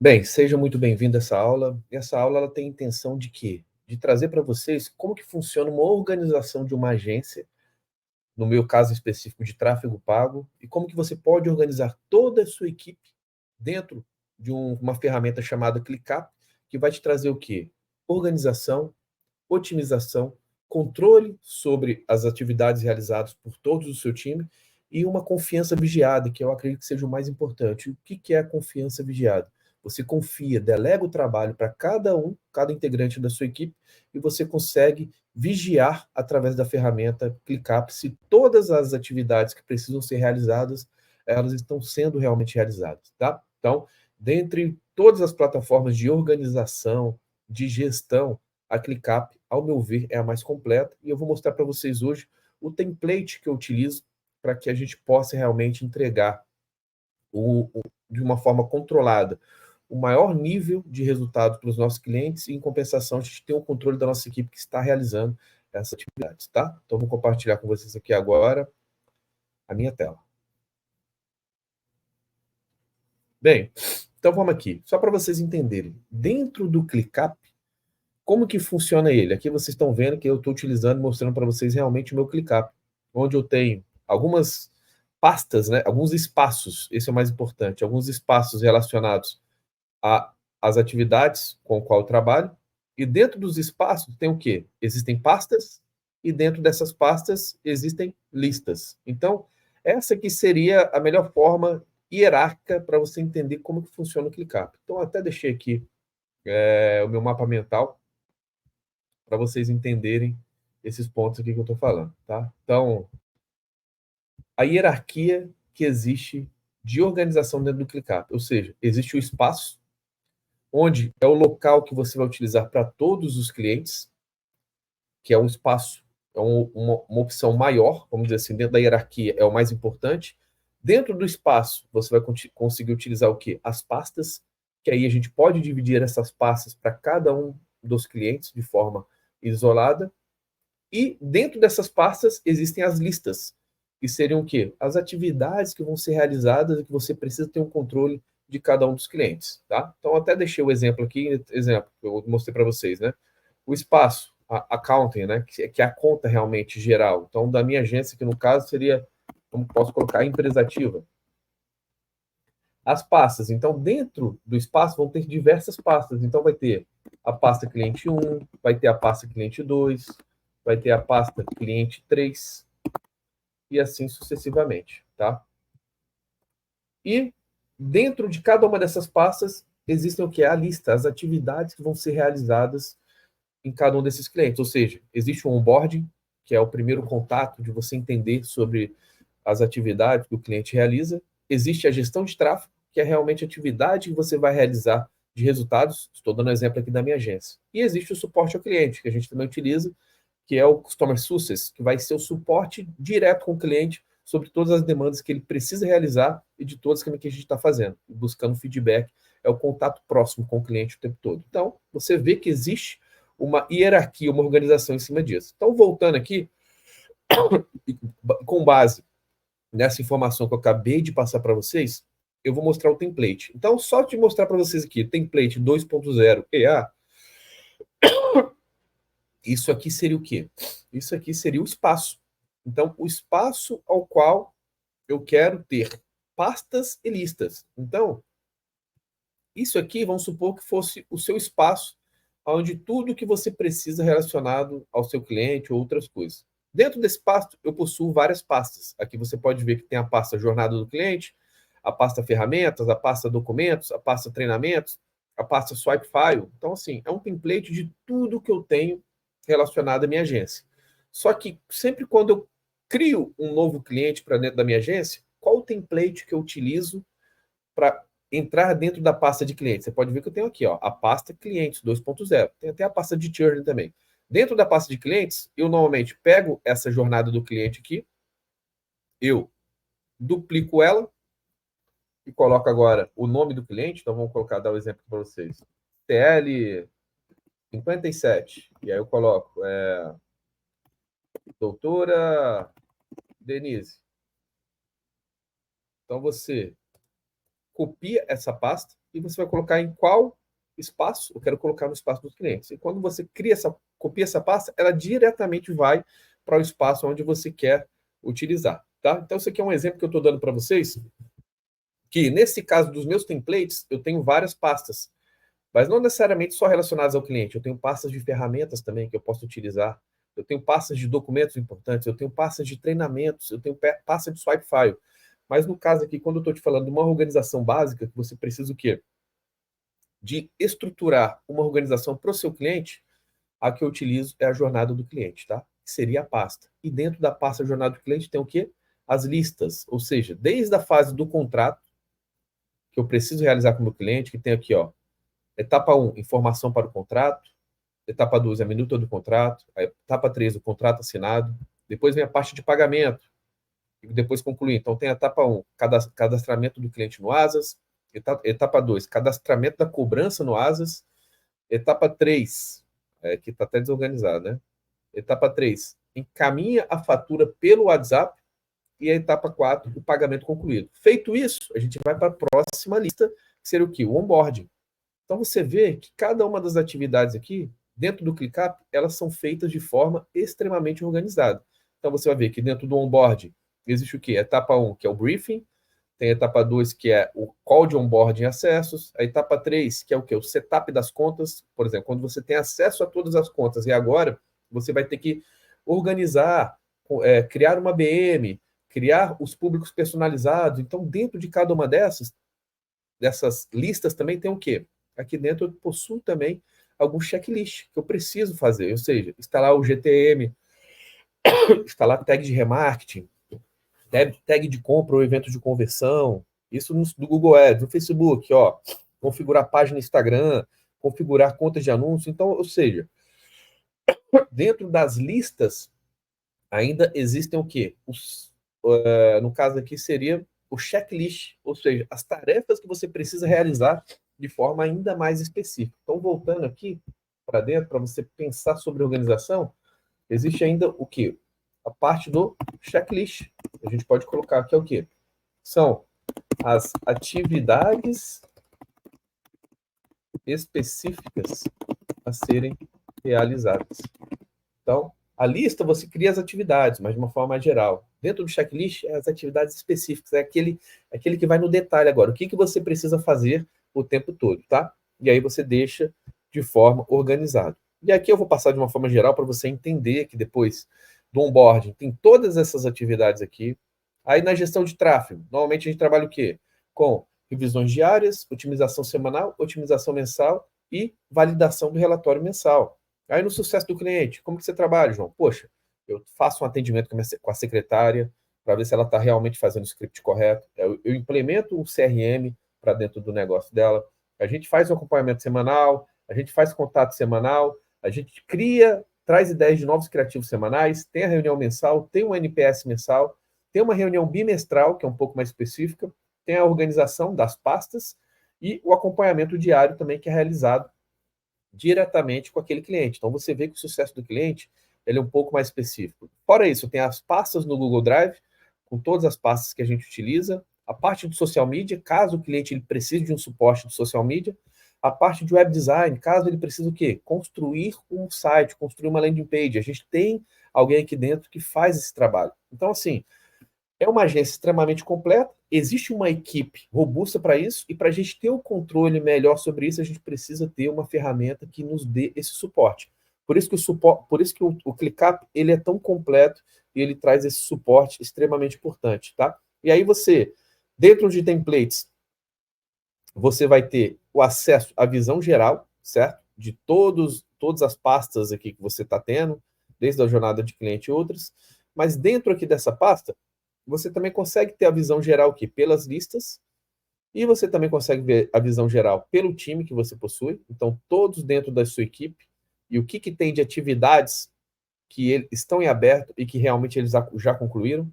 Bem, seja muito bem-vindo a essa aula. Essa aula ela tem a intenção de quê? De trazer para vocês como que funciona uma organização de uma agência, no meu caso específico de tráfego pago, e como que você pode organizar toda a sua equipe dentro de uma ferramenta chamada ClickUp, que vai te trazer o quê? Organização, otimização, controle sobre as atividades realizadas por todos o seu time e uma confiança vigiada, que eu acredito que seja o mais importante. O que é a confiança vigiada? Você confia, delega o trabalho para cada integrante da sua equipe, e você consegue vigiar através da ferramenta ClickUp se todas as atividades que precisam ser realizadas, elas estão sendo realmente realizadas, tá? Então, dentre todas as plataformas de organização, de gestão, a ClickUp, ao meu ver, é a mais completa, e eu vou mostrar para vocês hoje o template que eu utilizo para que a gente possa realmente entregar de uma forma controlada o maior nível de resultado para os nossos clientes, e em compensação a gente tem o controle da nossa equipe que está realizando essas atividades, tá? Então vou compartilhar com vocês aqui agora a minha tela. Bem, então vamos aqui, só para vocês entenderem, dentro do ClickUp, como que funciona ele? Aqui vocês estão vendo que eu estou utilizando, mostrando para vocês realmente o meu ClickUp, onde eu tenho algumas pastas, né, alguns espaços, esse é o mais importante, alguns espaços relacionados às atividades com o qual eu trabalho, e dentro dos espaços tem o quê? Existem pastas, e dentro dessas pastas existem listas. Então, essa aqui seria a melhor forma hierárquica para você entender como que funciona o ClickUp. Então, eu até deixei aqui o meu mapa mental, para vocês entenderem esses pontos aqui que eu estou falando, tá? Então, a hierarquia que existe de organização dentro do ClickUp, ou seja, existe o espaço, onde é o local que você vai utilizar para todos os clientes, que é um espaço, é uma opção maior, vamos dizer assim, dentro da hierarquia, é o mais importante. Dentro do espaço, você vai conseguir utilizar o quê? As pastas, que aí a gente pode dividir essas pastas para cada um dos clientes de forma isolada. E dentro dessas pastas existem as listas, que seriam o quê? As atividades que vão ser realizadas e que você precisa ter um controle de cada um dos clientes, tá? Então, até deixei o exemplo aqui, exemplo, que eu mostrei para vocês, né? O espaço, a accounting, né? Que é a conta realmente geral. Então, da minha agência, que no caso seria, como posso colocar, empresa ativa. As pastas, então, dentro do espaço vão ter diversas pastas. Então, vai ter a pasta cliente 1, vai ter a pasta cliente 2, vai ter a pasta cliente 3 e assim sucessivamente, tá? E dentro de cada uma dessas pastas existem o que é a lista, as atividades que vão ser realizadas em cada um desses clientes. Ou seja, existe um onboarding, que é o primeiro contato de você entender sobre as atividades que o cliente realiza. Existe a gestão de tráfego, que é realmente a atividade que você vai realizar de resultados. Estou dando exemplo aqui da minha agência. E existe o suporte ao cliente, que a gente também utiliza, que é o Customer Success, que vai ser o suporte direto com o cliente sobre todas as demandas que ele precisa realizar e de todas que a gente está fazendo, buscando feedback, é o contato próximo com o cliente o tempo todo. Então, você vê que existe uma hierarquia, uma organização em cima disso. Então, voltando aqui, com base nessa informação que eu acabei de passar para vocês, eu vou mostrar o template. Então, só de mostrar para vocês aqui, template 2.0 EA, isso aqui seria o quê? Isso aqui seria o espaço. Então, o espaço ao qual eu quero ter pastas e listas. Então, isso aqui, vamos supor que fosse o seu espaço, onde tudo que você precisa relacionado ao seu cliente ou outras coisas. Dentro desse espaço, eu possuo várias pastas. Aqui você pode ver que tem a pasta Jornada do Cliente, a pasta Ferramentas, a pasta Documentos, a pasta Treinamentos, a pasta Swipe File. Então, assim, é um template de tudo que eu tenho relacionado à minha agência. Só que sempre quando eu crio um novo cliente para dentro da minha agência, qual o template que eu utilizo para entrar dentro da pasta de clientes? Você pode ver que eu tenho aqui, ó, a pasta clientes 2.0. Tem até a pasta de churn também. Dentro da pasta de clientes, eu normalmente pego essa jornada do cliente aqui, eu duplico ela e coloco agora o nome do cliente. Então vamos colocar, dar o um exemplo para vocês. TL 57. E aí eu coloco doutora Denise. Então você copia essa pasta e você vai colocar em qual espaço eu quero colocar no espaço dos clientes. E quando você copia essa pasta, ela diretamente vai para o espaço onde você quer utilizar. Tá? Então, isso aqui é um exemplo que eu estou dando para vocês, que nesse caso dos meus templates, eu tenho várias pastas, mas não necessariamente só relacionadas ao cliente. Eu tenho pastas de ferramentas também que eu posso utilizar. Eu tenho pastas de documentos importantes, eu tenho pastas de treinamentos, eu tenho pasta de swipe file. Mas no caso aqui, quando eu estou te falando de uma organização básica, que você precisa o quê? De estruturar uma organização para o seu cliente, a que eu utilizo é a jornada do cliente, tá? Que seria a pasta. E dentro da pasta jornada do cliente tem o quê? As listas, ou seja, desde a fase do contrato, que eu preciso realizar com o meu cliente, que tem aqui, ó, etapa 1, informação para o contrato, etapa 2, a minuta do contrato, a etapa 3, o contrato assinado, depois vem a parte de pagamento, e depois concluir. Então tem a etapa 1, cadastramento do cliente no ASAS, etapa 2, cadastramento da cobrança no ASAS, etapa 3, que está até desorganizado, né? Etapa 3, encaminha a fatura pelo WhatsApp, e a etapa 4, o pagamento concluído. Feito isso, a gente vai para a próxima lista, que seria o quê? O onboarding. Então você vê que cada uma das atividades aqui, dentro do ClickUp, elas são feitas de forma extremamente organizada. Então você vai ver que dentro do onboarding existe o quê? A etapa 1, que é o briefing, tem a etapa 2, que é o call de onboarding e acessos, a etapa 3, que é o quê? O setup das contas, por exemplo, quando você tem acesso a todas as contas, e agora você vai ter que organizar, criar uma BM, criar os públicos personalizados. Então, dentro de cada uma dessas listas também tem o quê? Aqui dentro eu possuo também algum checklist que eu preciso fazer, ou seja, instalar o GTM, instalar tag de remarketing, tag de compra ou evento de conversão, isso do Google Ads, no Facebook, ó, configurar página Instagram, configurar contas de anúncio. Então, ou seja, dentro das listas ainda existem o quê? No caso aqui seria o checklist, ou seja, as tarefas que você precisa realizar de forma ainda mais específica. Então, voltando aqui para dentro, para você pensar sobre organização, existe ainda o quê? A parte do checklist. A gente pode colocar aqui o quê? São as atividades específicas a serem realizadas. Então, a lista você cria as atividades, mas de uma forma mais geral. Dentro do checklist, as atividades específicas, aquele que vai no detalhe agora. O que você precisa fazer o tempo todo, tá? E aí você deixa de forma organizada. E aqui eu vou passar de uma forma geral para você entender que depois do onboarding tem todas essas atividades aqui. Aí na gestão de tráfego, normalmente a gente trabalha o quê? Com revisões diárias, otimização semanal, otimização mensal e validação do relatório mensal. Aí no sucesso do cliente, como que você trabalha, João? Poxa, eu faço um atendimento com a secretária para ver se ela está realmente fazendo o script correto. Eu implemento o CRM para dentro do negócio dela. A gente faz um acompanhamento semanal, a gente faz contato semanal, a gente cria, traz ideias de novos criativos semanais, tem a reunião mensal, tem um NPS mensal, tem uma reunião bimestral, que é um pouco mais específica, tem a organização das pastas e o acompanhamento diário também, que é realizado diretamente com aquele cliente. Então, você vê que o sucesso do cliente ele é um pouco mais específico. Fora isso, tem as pastas no Google Drive, com todas as pastas que a gente utiliza, a parte de social media, caso o cliente ele precise de um suporte de social media, a parte de web design, caso ele precise o quê? Construir um site, construir uma landing page. A gente tem alguém aqui dentro que faz esse trabalho. Então, assim, é uma agência extremamente completa, existe uma equipe robusta para isso, e para a gente ter o controle melhor sobre isso, a gente precisa ter uma ferramenta que nos dê esse suporte. Por isso que o ClickUp ele é tão completo e ele traz esse suporte extremamente importante, tá? E aí você, dentro de templates, você vai ter o acesso à visão geral, certo? De todas as pastas aqui que você está tendo, desde a jornada de cliente e outras, mas dentro aqui dessa pasta, você também consegue ter a visão geral aqui pelas listas, e você também consegue ver a visão geral pelo time que você possui, então todos dentro da sua equipe, e o que tem de atividades que estão em aberto e que realmente eles já concluíram.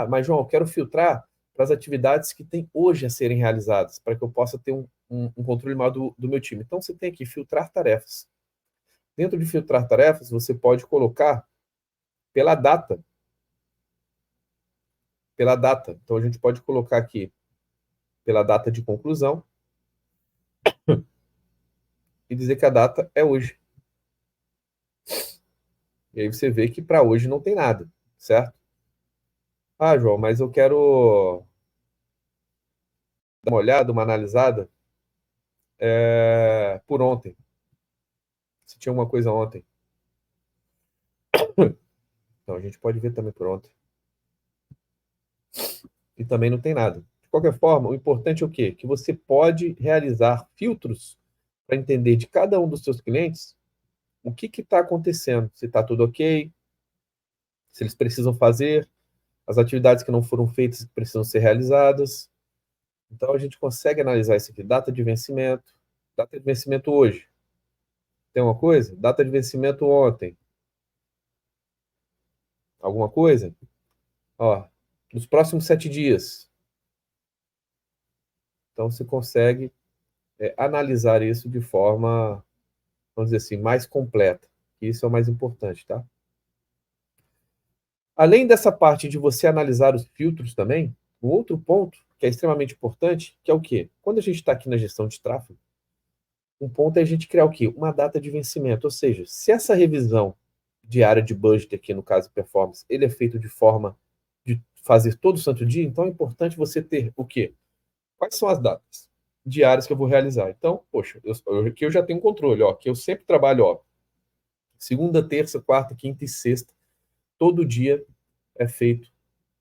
Mas João, eu quero filtrar para as atividades que tem hoje a serem realizadas, para que eu possa ter um controle maior do meu time. Então você tem aqui filtrar tarefas. Dentro de filtrar tarefas, você pode colocar pela data. Pela data. Então a gente pode colocar aqui pela data de conclusão e dizer que a data é hoje. E aí você vê que para hoje não tem nada, certo? Ah, João, mas eu quero dar uma olhada, uma analisada por ontem. Se tinha uma coisa ontem. Então a gente pode ver também por ontem. E também não tem nada. De qualquer forma, o importante é o quê? Que você pode realizar filtros para entender de cada um dos seus clientes o que está acontecendo. Se está tudo ok, se eles precisam fazer, as atividades que não foram feitas que precisam ser realizadas. Então a gente consegue analisar isso aqui. Data de vencimento hoje. Tem uma coisa? Data de vencimento ontem. Alguma coisa? Ó, nos próximos 7 dias. Então você consegue analisar isso de forma, vamos dizer assim, mais completa. Isso é o mais importante, tá? Além dessa parte de você analisar os filtros também, o outro ponto que é extremamente importante, que é o quê? Quando a gente está aqui na gestão de tráfego, um ponto é a gente criar o quê? Uma data de vencimento. Ou seja, se essa revisão diária de budget aqui, no caso performance, ele é feito de forma de fazer todo santo dia, então é importante você ter o quê? Quais são as datas diárias que eu vou realizar? Então, poxa, aqui eu já tenho controle, ó, que eu sempre trabalho, ó, segunda, terça, quarta, quinta e sexta, todo dia é feito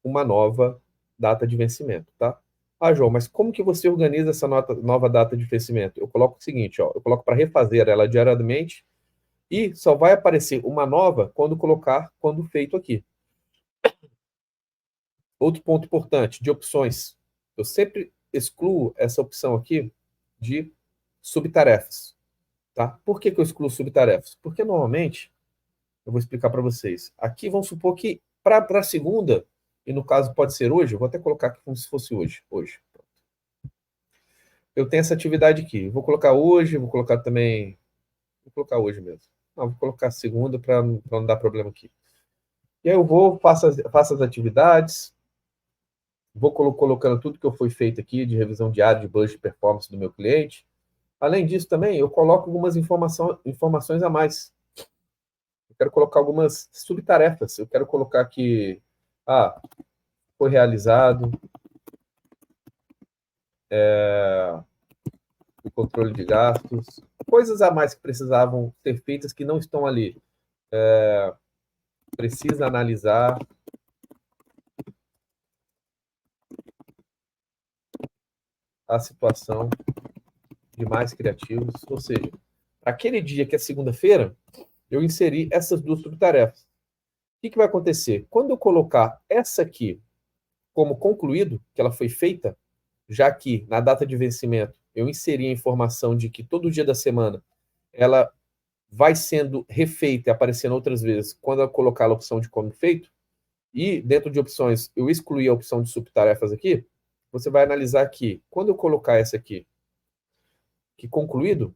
uma nova data de vencimento, tá? Ah, João, mas como que você organiza essa nova data de vencimento? Eu coloco o seguinte, ó, eu coloco para refazer ela diariamente e só vai aparecer uma nova quando feito aqui. Outro ponto importante, de opções. Eu sempre excluo essa opção aqui de subtarefas, tá? Por que que eu excluo subtarefas? Porque normalmente, eu vou explicar para vocês. Aqui vamos supor que para a segunda, e no caso pode ser hoje, eu vou até colocar aqui como se fosse hoje. Eu tenho essa atividade aqui. Vou colocar hoje, vou colocar também. Vou colocar hoje mesmo. Não, vou colocar segunda para não dar problema aqui. E aí eu vou, faço as atividades, vou colocando tudo que foi feito aqui de revisão diária de budget performance do meu cliente. Além disso, também, eu coloco algumas informações a mais. Eu quero colocar algumas subtarefas. Eu quero colocar aqui, foi realizado o controle de gastos, coisas a mais que precisavam ser feitas que não estão ali. Precisa analisar a situação de mais criativos, ou seja, aquele dia que é segunda-feira, eu inseri essas duas subtarefas. O que vai acontecer? Quando eu colocar essa aqui como concluído, que ela foi feita, já que na data de vencimento eu inseri a informação de que todo dia da semana ela vai sendo refeita e aparecendo outras vezes quando eu colocar a opção de como feito, e dentro de opções eu excluir a opção de subtarefas aqui, você vai analisar que quando eu colocar essa aqui, que concluído,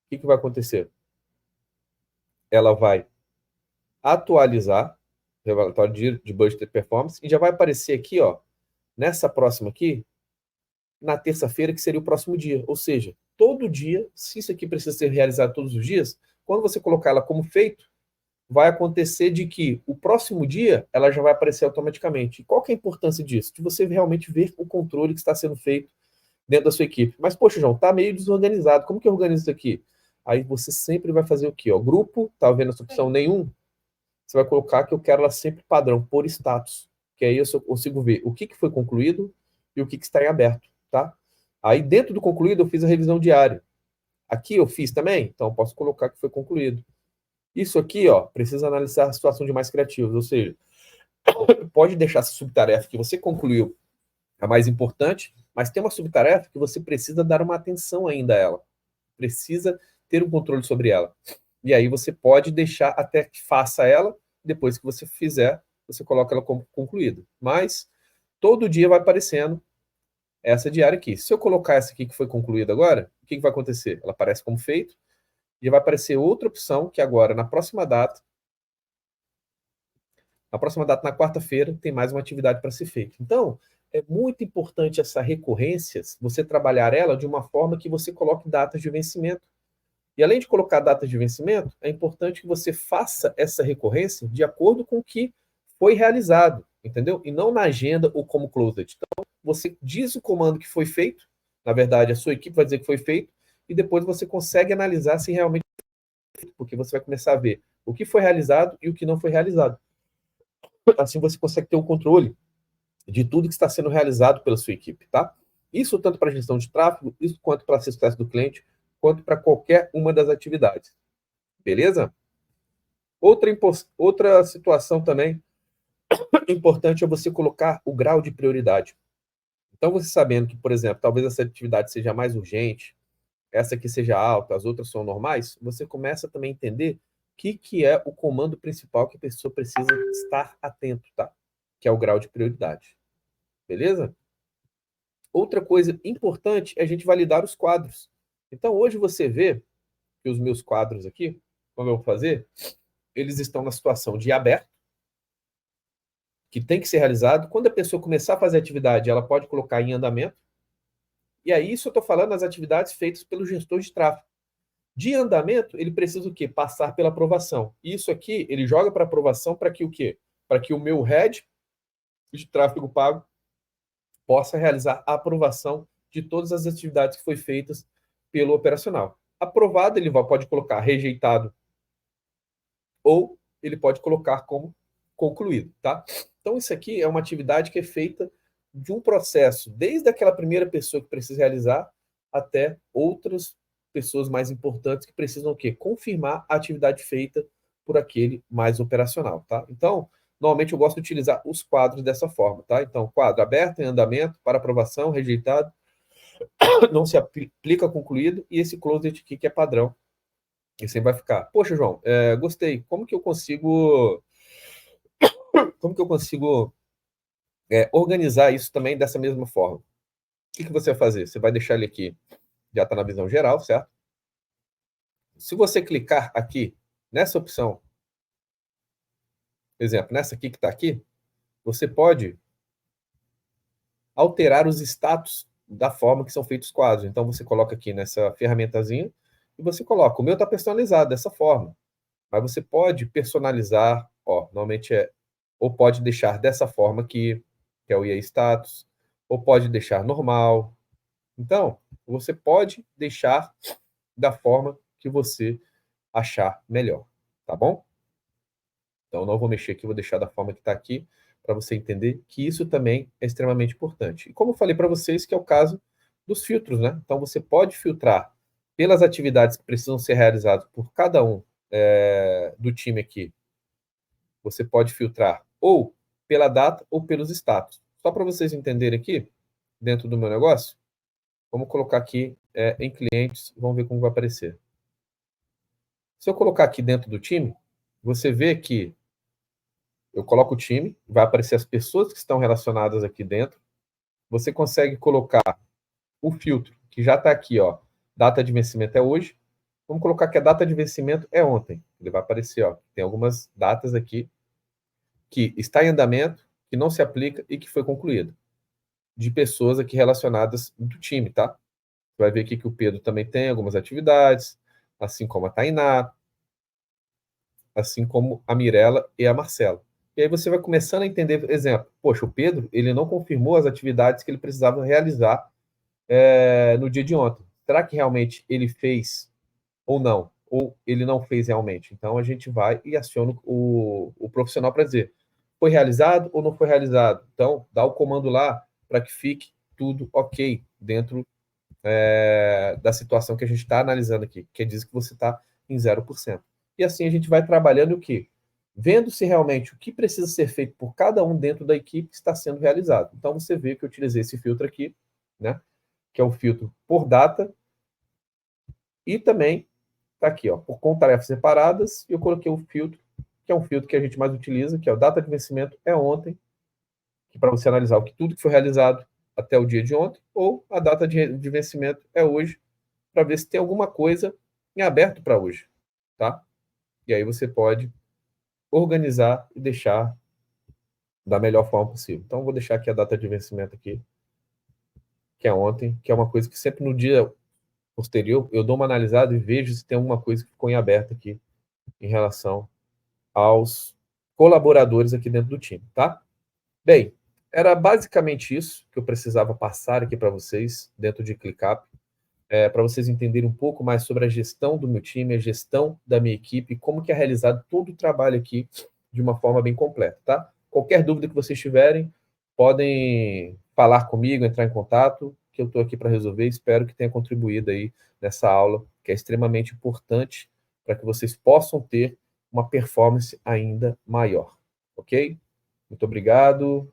o que vai acontecer? Ela vai atualizar o relatório de budget performance e já vai aparecer aqui, ó, nessa próxima aqui, na terça-feira, que seria o próximo dia. Ou seja, todo dia, se isso aqui precisa ser realizado todos os dias, quando você colocar ela como feito, vai acontecer de que o próximo dia ela já vai aparecer automaticamente. E qual que é a importância disso? De você realmente ver o controle que está sendo feito dentro da sua equipe. Mas, poxa, João, tá meio desorganizado. Como que eu organizo isso aqui? Aí você sempre vai fazer o quê? Ó, grupo, tá vendo essa opção nenhum? Você vai colocar que eu quero ela sempre padrão, por status. Que aí eu consigo ver o que foi concluído e o que está em aberto, tá? Aí dentro do concluído eu fiz a revisão diária. Aqui eu fiz também, então eu posso colocar que foi concluído. Isso aqui, ó, precisa analisar a situação de mais criativos, ou seja, pode deixar essa subtarefa que você concluiu a mais importante, mas tem uma subtarefa que você precisa dar uma atenção ainda a ela. Precisa ter um controle sobre ela. E aí você pode deixar até que faça ela, depois que você fizer, você coloca ela como concluída. Mas todo dia vai aparecendo essa diária aqui. Se eu colocar essa aqui que foi concluída agora, o que vai acontecer? Ela aparece como feito, e vai aparecer outra opção que agora, na próxima data, na quarta-feira, tem mais uma atividade para ser feita. Então, é muito importante essa recorrência, você trabalhar ela de uma forma que você coloque datas de vencimento. E além de colocar datas de vencimento, é importante que você faça essa recorrência de acordo com o que foi realizado, entendeu? E não na agenda ou como closed. Então, você diz o comando que foi feito, na verdade, a sua equipe vai dizer que foi feito, e depois você consegue analisar se realmente foi feito, porque você vai começar a ver o que foi realizado e o que não foi realizado. Assim você consegue ter o controle de tudo que está sendo realizado pela sua equipe, tá? Isso tanto para a gestão de tráfego, isso quanto para a sucesso do cliente, quanto para qualquer uma das atividades. Beleza? Outra situação também importante é você colocar o grau de prioridade. Então, você sabendo que, por exemplo, talvez essa atividade seja mais urgente, essa aqui seja alta, as outras são normais, você começa também a entender o que é o comando principal que a pessoa precisa estar atento, tá? Que é o grau de prioridade. Beleza? Outra coisa importante é a gente validar os quadros. Então, hoje você vê que os meus quadros aqui, como eu vou fazer, eles estão na situação de aberto, que tem que ser realizado. Quando a pessoa começar a fazer atividade, ela pode colocar em andamento. E aí, isso eu estou falando das atividades feitas pelo gestor de tráfego. De andamento, ele precisa o quê? Passar pela aprovação. Isso aqui, ele joga para aprovação para que o quê? Para que o meu head de tráfego pago possa realizar a aprovação de todas as atividades que foi feitas pelo operacional. Aprovado, ele pode colocar rejeitado ou ele pode colocar como concluído, tá? Então, isso aqui é uma atividade que é feita de um processo, desde aquela primeira pessoa que precisa realizar até outras pessoas mais importantes que precisam o quê? Confirmar a atividade feita por aquele mais operacional, tá? Então, normalmente eu gosto de utilizar os quadros dessa forma, tá? Então, quadro aberto, em andamento, para aprovação, rejeitado, não se aplica concluído, e esse closet aqui que é padrão. E sempre vai ficar, poxa, João, gostei, como que eu consigo organizar isso também dessa mesma forma? O que você vai fazer? Você vai deixar ele aqui, já está na visão geral, certo? Se você clicar aqui, nessa opção, exemplo, nessa aqui que está aqui, você pode alterar os status da forma que são feitos os quadros. Então, você coloca aqui nessa ferramentazinha e você coloca. O meu está personalizado dessa forma, mas você pode personalizar, ó, normalmente ou pode deixar dessa forma aqui, que é o EA status, ou pode deixar normal. Então, você pode deixar da forma que você achar melhor, tá bom? Então, não vou mexer aqui, vou deixar da forma que está aqui, para você entender que isso também é extremamente importante. E como eu falei para vocês, que é o caso dos filtros, né? Então, você pode filtrar pelas atividades que precisam ser realizadas por cada um do time aqui. Você pode filtrar ou pela data ou pelos status. Só para vocês entenderem aqui, dentro do meu negócio, vamos colocar aqui em clientes, vamos ver como vai aparecer. Se eu colocar aqui dentro do time, você vê que eu coloco o time, vai aparecer as pessoas que estão relacionadas aqui dentro. Você consegue colocar o filtro, que já está aqui, ó. Data de vencimento é hoje. Vamos colocar que a data de vencimento é ontem. Ele vai aparecer, ó. Tem algumas datas aqui que está em andamento, que não se aplica e que foi concluída. De pessoas aqui relacionadas do time, tá? Você vai ver aqui que o Pedro também tem algumas atividades, assim como a Tainá, assim como a Mirella e a Marcela. E aí você vai começando a entender, exemplo, poxa, o Pedro, ele não confirmou as atividades que ele precisava realizar no dia de ontem. Será que realmente ele fez ou não? Ou ele não fez realmente? Então a gente vai e aciona o profissional para dizer, foi realizado ou não foi realizado? Então, dá o comando lá para que fique tudo ok dentro da situação que a gente está analisando aqui, que diz que você está em 0%. E assim a gente vai trabalhando o quê? Vendo se realmente o que precisa ser feito por cada um dentro da equipe está sendo realizado. Então você vê que eu utilizei esse filtro aqui, né? Que é o filtro por data, e também está aqui, ó, com tarefas separadas, e eu coloquei o filtro, que é um filtro que a gente mais utiliza, que é o data de vencimento é ontem, que para você analisar tudo que foi realizado até o dia de ontem, ou a data de vencimento é hoje, para ver se tem alguma coisa em aberto para hoje, tá? E aí você pode organizar e deixar da melhor forma possível. Então, vou deixar aqui a data de vencimento aqui, que é ontem, que é uma coisa que sempre no dia posterior eu dou uma analisada e vejo se tem alguma coisa que ficou em aberto aqui em relação aos colaboradores aqui dentro do time, tá? Bem, era basicamente isso que eu precisava passar aqui para vocês dentro de ClickUp, para vocês entenderem um pouco mais sobre a gestão do meu time, a gestão da minha equipe, como que é realizado todo o trabalho aqui de uma forma bem completa, tá? Qualquer dúvida que vocês tiverem, podem falar comigo, entrar em contato, que eu estou aqui para resolver. Espero que tenha contribuído aí nessa aula, que é extremamente importante para que vocês possam ter uma performance ainda maior, ok? Muito obrigado.